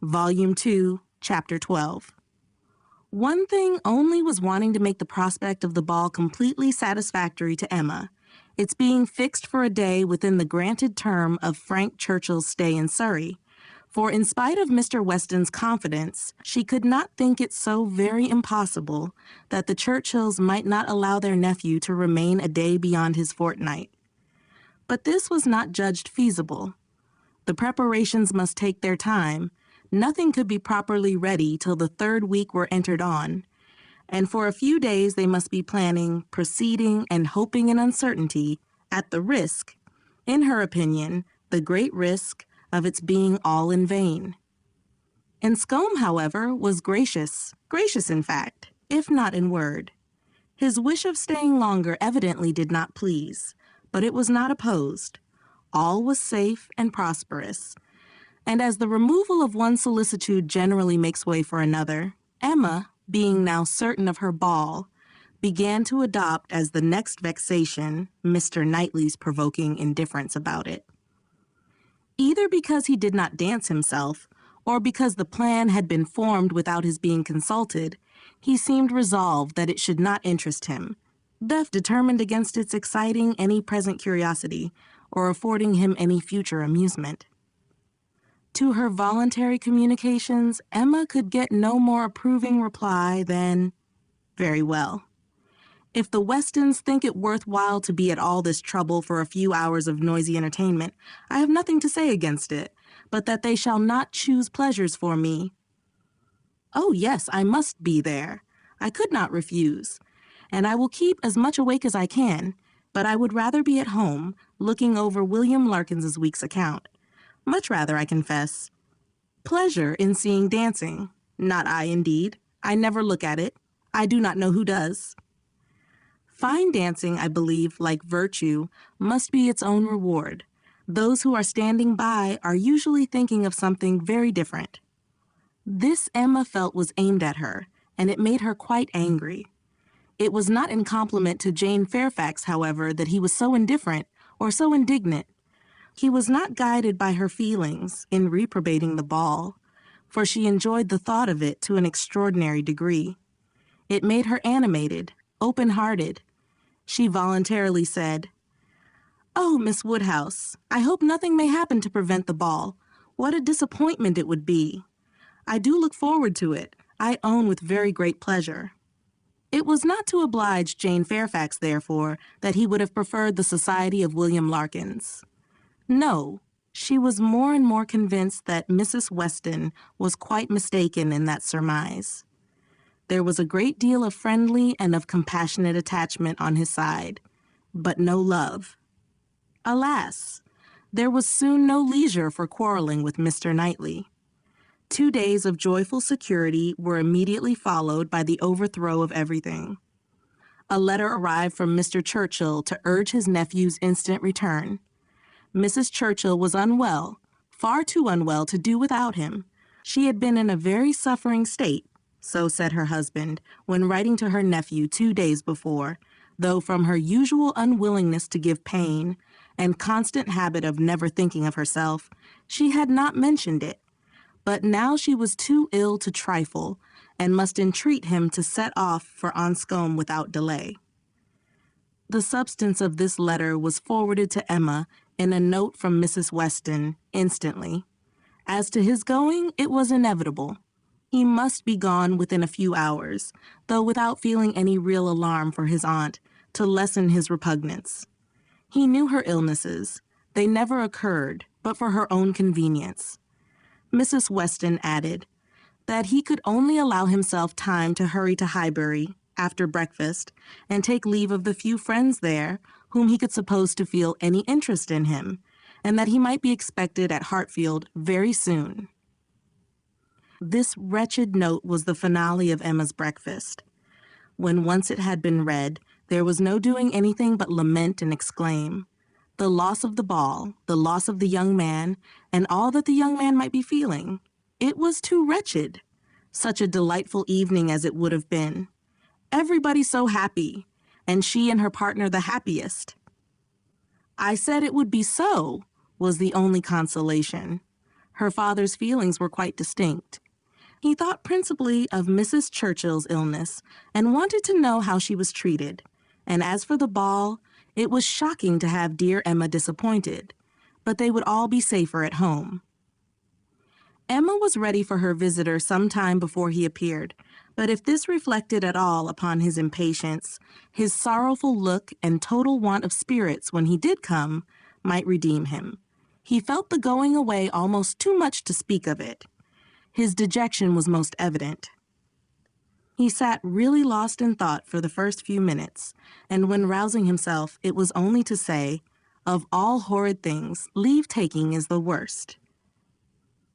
Volume 2, Chapter 12. One thing only was wanting to make the prospect of the ball completely satisfactory to Emma, its being fixed for a day within the granted term of Frank Churchill's stay in Surrey. For in spite of Mr. Weston's confidence, she could not think it so very impossible that the Churchills might not allow their nephew to remain a day beyond his fortnight. But this was not judged feasible. The preparations must take their time. Nothing could be properly ready till the third week were entered on, and for a few days they must be planning, proceeding, and hoping in uncertainty, at the risk, in her opinion, the great risk, of its being all in vain. Enscombe, however, was gracious in fact, if not in word. His wish of staying longer evidently did not please, but it was not opposed. All was safe and prosperous, and as the removal of one solicitude generally makes way for another, Emma, being now certain of her ball, began to adopt as the next vexation Mr. Knightley's provoking indifference about it. Either because he did not dance himself, or because the plan had been formed without his being consulted, he seemed resolved that it should not interest him, thus determined against its exciting any present curiosity, or affording him any future amusement. To her voluntary communications, Emma could get no more approving reply than, "Very well. If the Westons think it worthwhile to be at all this trouble for a few hours of noisy entertainment, I have nothing to say against it, but that they shall not choose pleasures for me. Oh, yes, I must be there. I could not refuse, and I will keep as much awake as I can, but I would rather be at home, looking over William Larkins's week's account. Much rather, I confess. Pleasure in seeing dancing. Not I, indeed. I never look at it. I do not know who does. Fine dancing, I believe, like virtue, must be its own reward. Those who are standing by are usually thinking of something very different." This Emma felt was aimed at her, and it made her quite angry. It was not in compliment to Jane Fairfax, however, that he was so indifferent or so indignant. He was not guided by her feelings in reprobating the ball, for she enjoyed the thought of it to an extraordinary degree. It made her animated, open-hearted. She voluntarily said, "Oh, Miss Woodhouse, I hope nothing may happen to prevent the ball. What a disappointment it would be. I do look forward to it, I own with very great pleasure." It was not to oblige Jane Fairfax, therefore, that he would have preferred the society of William Larkins. No, she was more and more convinced that Mrs. Weston was quite mistaken in that surmise. There was a great deal of friendly and of compassionate attachment on his side, but no love. Alas, there was soon no leisure for quarreling with Mr. Knightley. 2 days of joyful security were immediately followed by the overthrow of everything. A letter arrived from Mr. Churchill to urge his nephew's instant return. Mrs. Churchill was unwell, far too unwell to do without him. She had been in a very suffering state, so said her husband, when writing to her nephew 2 days before, though from her usual unwillingness to give pain and constant habit of never thinking of herself, she had not mentioned it. But now she was too ill to trifle, and must entreat him to set off for Enscombe without delay. The substance of this letter was forwarded to Emma in a note from Mrs. Weston instantly. As to his going, it was inevitable. He must be gone within a few hours, though without feeling any real alarm for his aunt, to lessen his repugnance. He knew her illnesses. They never occurred, but for her own convenience. Mrs. Weston added that he could only allow himself time to hurry to Highbury after breakfast and take leave of the few friends there whom he could suppose to feel any interest in him, and that he might be expected at Hartfield very soon. This wretched note was the finale of Emma's breakfast. When once it had been read, there was no doing anything but lament and exclaim. The loss of the ball, the loss of the young man, and all that the young man might be feeling. It was too wretched. Such a delightful evening as it would have been. Everybody so happy, and she and her partner the happiest. "I said it would be so," was the only consolation. Her father's feelings were quite distinct. He thought principally of Mrs. Churchill's illness and wanted to know how she was treated. And as for the ball, it was shocking to have dear Emma disappointed, but they would all be safer at home. Emma was ready for her visitor some time before he appeared, but if this reflected at all upon his impatience, his sorrowful look and total want of spirits when he did come might redeem him. He felt the going away almost too much to speak of it. His dejection was most evident. He sat really lost in thought for the first few minutes, and when rousing himself, it was only to say, "Of all horrid things, leave-taking is the worst."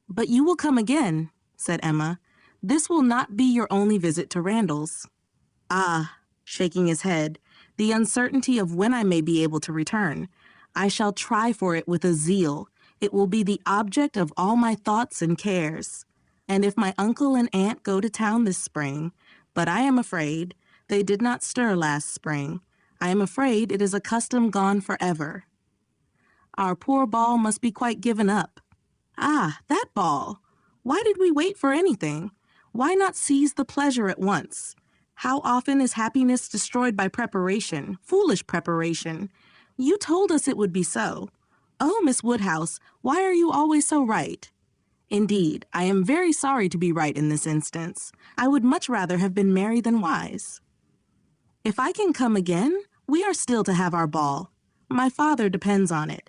"But you will come again," said Emma. "This will not be your only visit to Randall's." "Ah," shaking his head, "the uncertainty of when I may be able to return. I shall try for it with a zeal. It will be the object of all my thoughts and cares. And if my uncle and aunt go to town this spring, but I am afraid they did not stir last spring. I am afraid it is a custom gone forever. Our poor ball must be quite given up. Ah, that ball! Why did we wait for anything? Why not seize the pleasure at once? How often is happiness destroyed by preparation, foolish preparation? You told us it would be so. Oh, Miss Woodhouse, why are you always so right? Indeed, I am very sorry to be right in this instance. I would much rather have been merry than wise. If I can come again, we are still to have our ball. My father depends on it.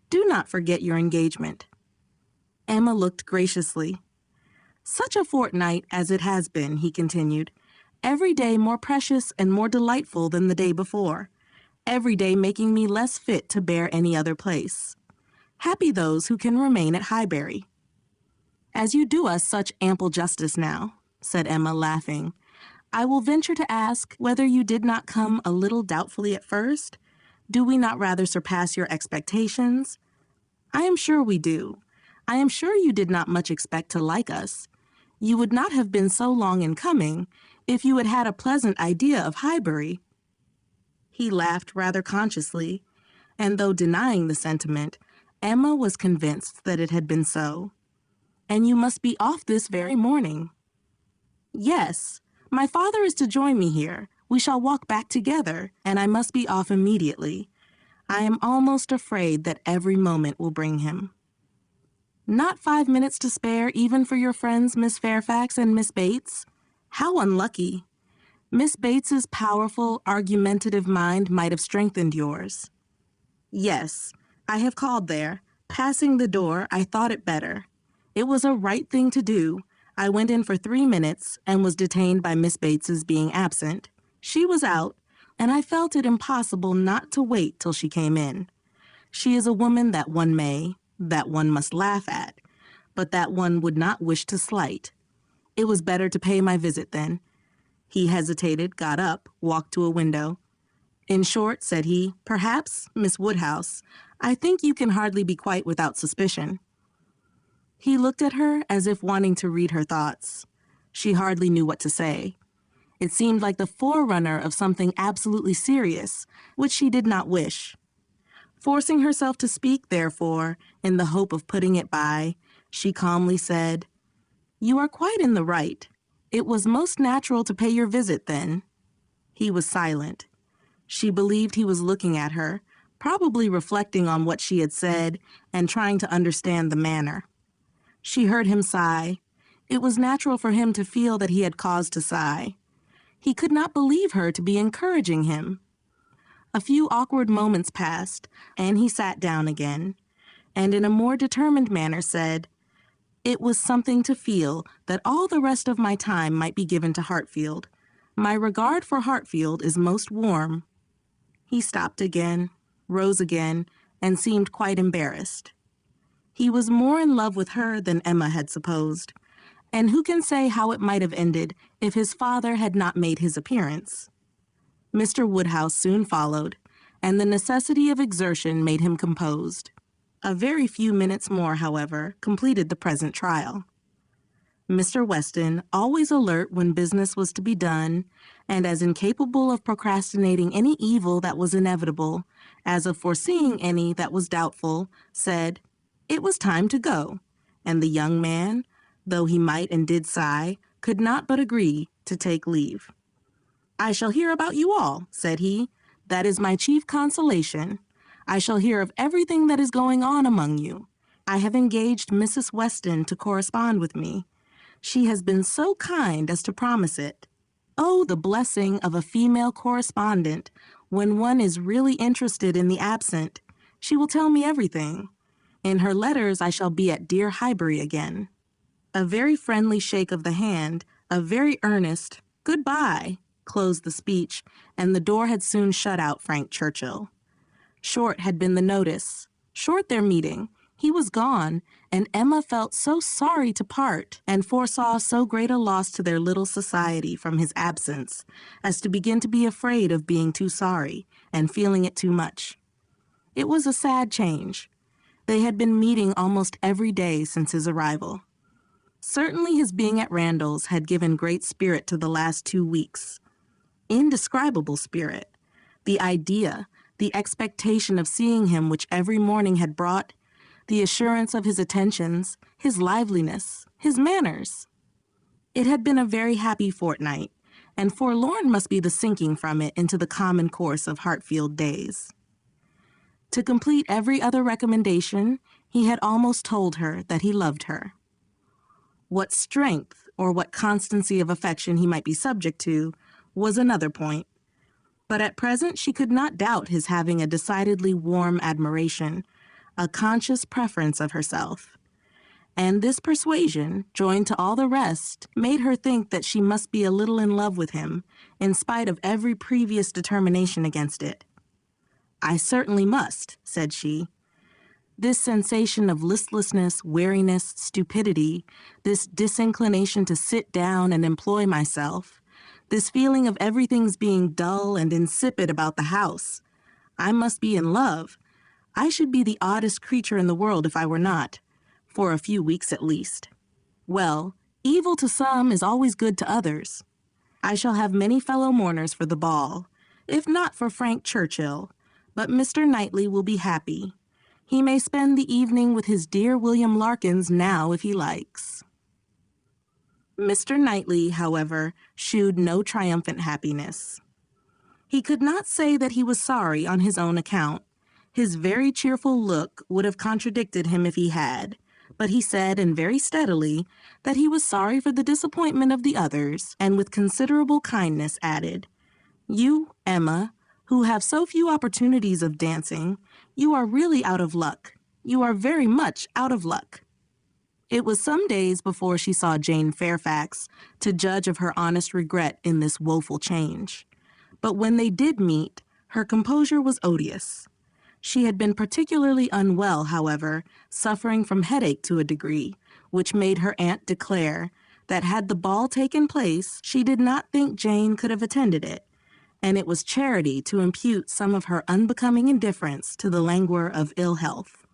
Do not forget your engagement." Emma looked graciously. "Such a fortnight as it has been," he continued, "every day more precious and more delightful than the day before, every day making me less fit to bear any other place. Happy those who can remain at Highbury." "As you do us such ample justice now," said Emma, laughing, "I will venture to ask whether you did not come a little doubtfully at first? Do we not rather surpass your expectations? I am sure we do. I am sure you did not much expect to like us. You would not have been so long in coming if you had had a pleasant idea of Highbury." He laughed rather consciously, and though denying the sentiment, Emma was convinced that it had been so. "And you must be off this very morning." "Yes, my father is to join me here. We shall walk back together, and I must be off immediately. I am almost afraid that every moment will bring him." "Not 5 minutes to spare even for your friends Miss Fairfax and Miss Bates? How unlucky! Miss Bates's powerful, argumentative mind might have strengthened yours." "Yes, I have called there. Passing the door, I thought it better. It was a right thing to do. I went in for 3 minutes and was detained by Miss Bates's being absent. She was out, and I felt it impossible not to wait till she came in. She is a woman that one must laugh at, but that one would not wish to slight. It was better to pay my visit then." He hesitated, got up, walked to a window. "In short," said he, "perhaps, Miss Woodhouse, I think you can hardly be quite without suspicion." He looked at her as if wanting to read her thoughts. She hardly knew what to say. It seemed like the forerunner of something absolutely serious, which she did not wish. Forcing herself to speak, therefore, in the hope of putting it by, she calmly said, "You are quite in the right. It was most natural to pay your visit then." He was silent. She believed he was looking at her, probably reflecting on what she had said and trying to understand the manner. She heard him sigh. It was natural for him to feel that he had cause to sigh. He could not believe her to be encouraging him. A few awkward moments passed, and he sat down again, and in a more determined manner said, "It was something to feel that all the rest of my time might be given to Hartfield. My regard for Hartfield is most warm." He stopped again, rose again, and seemed quite embarrassed. He was more in love with her than Emma had supposed, and who can say how it might have ended if his father had not made his appearance? Mr. Woodhouse soon followed, and the necessity of exertion made him composed. A very few minutes more, however, completed the present trial. Mr. Weston, always alert when business was to be done, and as incapable of procrastinating any evil that was inevitable as of foreseeing any that was doubtful, said, "It was time to go," and the young man, though he might and did sigh, could not but agree to take leave. "I shall hear about you all," said he. "That is my chief consolation. I shall hear of everything that is going on among you. I have engaged Mrs. Weston to correspond with me. She has been so kind as to promise it. Oh, the blessing of a female correspondent when one is really interested in the absent. She will tell me everything. In her letters I shall be at dear Highbury again." A very friendly shake of the hand, a very earnest "Goodbye," closed the speech, and the door had soon shut out Frank Churchill. Short had been the notice, short their meeting. He was gone, and Emma felt so sorry to part, and foresaw so great a loss to their little society from his absence, as to begin to be afraid of being too sorry, and feeling it too much. It was a sad change. They had been meeting almost every day since his arrival. Certainly his being at Randall's had given great spirit to the last 2 weeks. Indescribable spirit. The idea, the expectation of seeing him which every morning had brought, the assurance of his attentions, his liveliness, his manners. It had been a very happy fortnight, and forlorn must be the sinking from it into the common course of Hartfield days. To complete every other recommendation, he had almost told her that he loved her. What strength or what constancy of affection he might be subject to was another point, but at present she could not doubt his having a decidedly warm admiration, a conscious preference of herself. And this persuasion, joined to all the rest, made her think that she must be a little in love with him, in spite of every previous determination against it. "I certainly must," said she. This sensation of listlessness, weariness, stupidity, this disinclination to sit down and employ myself, this feeling of everything's being dull and insipid about the house. I must be in love. I should be the oddest creature in the world if I were not, for a few weeks at least. Well, evil to some is always good to others. I shall have many fellow mourners for the ball, if not for Frank Churchill, but Mr. Knightley will be happy. He may spend the evening with his dear William Larkins now if he likes." Mr. Knightley, however, shewed no triumphant happiness. He could not say that he was sorry on his own account. His very cheerful look would have contradicted him if he had, but he said, and very steadily, that he was sorry for the disappointment of the others, and with considerable kindness added, "You, Emma, who have so few opportunities of dancing, you are really out of luck. You are very much out of luck." It was some days before she saw Jane Fairfax, to judge of her honest regret in this woeful change. But when they did meet, her composure was odious. She had been particularly unwell, however, suffering from headache to a degree, which made her aunt declare that had the ball taken place, she did not think Jane could have attended it, and it was charity to impute some of her unbecoming indifference to the languor of ill health.